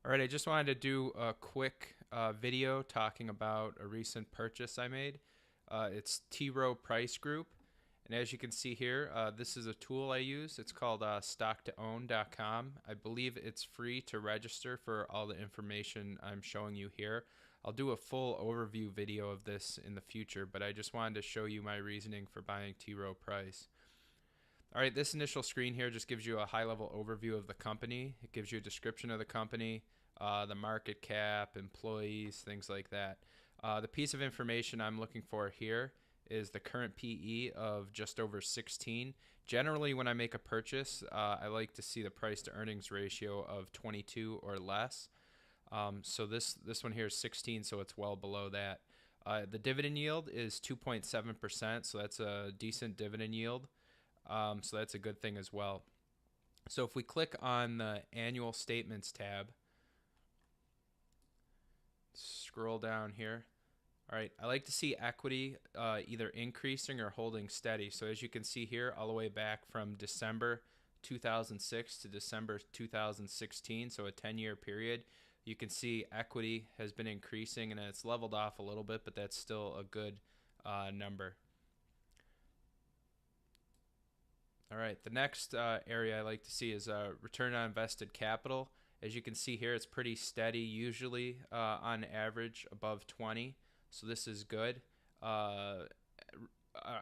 All right, I just wanted to do a quick video talking about a recent purchase I made. It's Rowe Price Group, and as you can see here, this is a tool I use. It's called stock2own.com. I believe it's free to register for all the information I'm showing you here. I'll do a full overview video of this in the future, but I just wanted to show you my reasoning for buying Rowe Price. All right, this initial screen here just gives you a high-level overview of the company. It gives you a description of the company, the market cap, employees, things like that. The piece of information I'm looking for here is the current PE of just over 16. Generally, when I make a purchase, I like to see the price to earnings ratio of 22 or less. So this one here is 16, so it's well below that. The dividend yield is 2.7%, so that's a decent dividend yield. So that's a good thing as well. So if we click on the annual statements tab, scroll down here. All right, I like to see equity either increasing or holding steady. So as you can see here, all the way back from December 2006 to December 2016, so a 10-year period, you can see equity has been increasing, and it's leveled off a little bit, but that's still a good number. All right, the next area I like to see is return on invested capital. As you can see here, it's pretty steady, usually on average above 20, so this is good.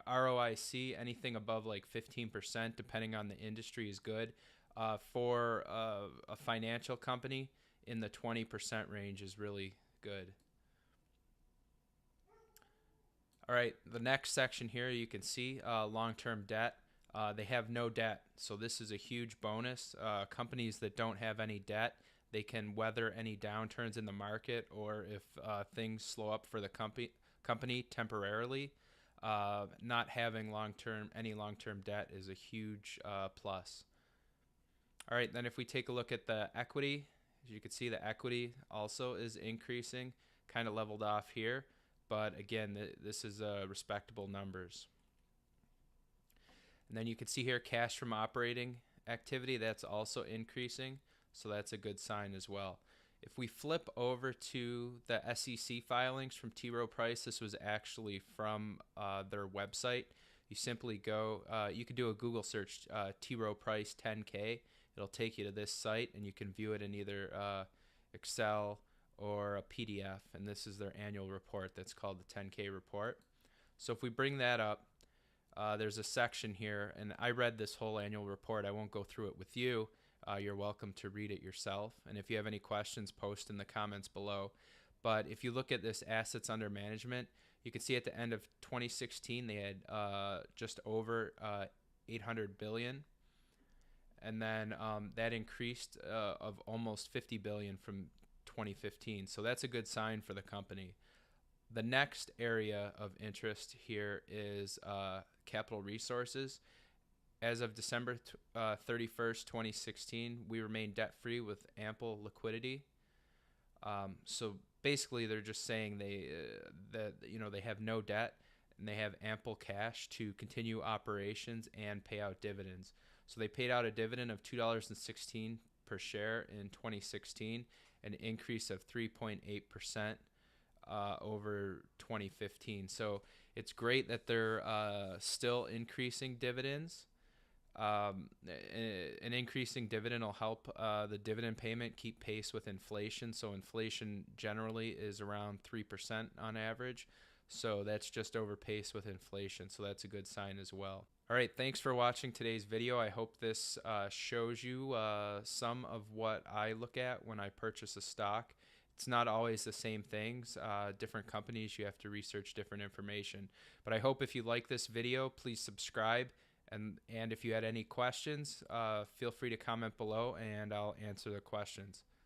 ROIC, anything above like 15%, depending on the industry, is good. For a financial company, in the 20% range is really good. All right, the next section here you can see long-term debt. They have no debt, so this is a huge bonus. Companies that don't have any debt, they can weather any downturns in the market, or if things slow up for the company temporarily. Not having any long-term debt is a huge plus. All right, then if we take a look at the equity, as you can see, the equity also is increasing, kind of leveled off here, but again, this is respectable numbers. And then you can see here cash from operating activity, that's also increasing, so that's a good sign as well. If we flip over to the SEC filings from T. Rowe Price, this was actually from their website. You simply go, you could do a Google search, T. Rowe Price 10K. It'll take you to this site, and you can view it in either Excel or a PDF. And this is their annual report that's called the 10K report. So if we bring that up, there's a section here, and I read this whole annual report. I won't go through it with you. You're welcome to read it yourself. And if you have any questions, post in the comments below. But if you look at this assets under management, you can see at the end of 2016 they had just over 800 billion. And then that increased of almost 50 billion from 2015. So that's a good sign for the company. The next area of interest here is capital resources. As of December 31st, 2016, we remain debt-free with ample liquidity. So basically, they're just saying that they have no debt and they have ample cash to continue operations and pay out dividends. So they paid out a dividend of $2.16 per share in 2016, an increase of 3.8%. Over 2015. So it's great that they're still increasing dividends. An increasing dividend will help the dividend payment keep pace with inflation. So inflation generally is around 3% on average. So that's just over pace with inflation. So that's a good sign as well. All right, thanks for watching today's video. I hope this shows you some of what I look at when I purchase a stock. It's not always the same things. Different companies, you have to research different information. But I hope if you like this video, please subscribe. And if you had any questions, feel free to comment below and I'll answer the questions.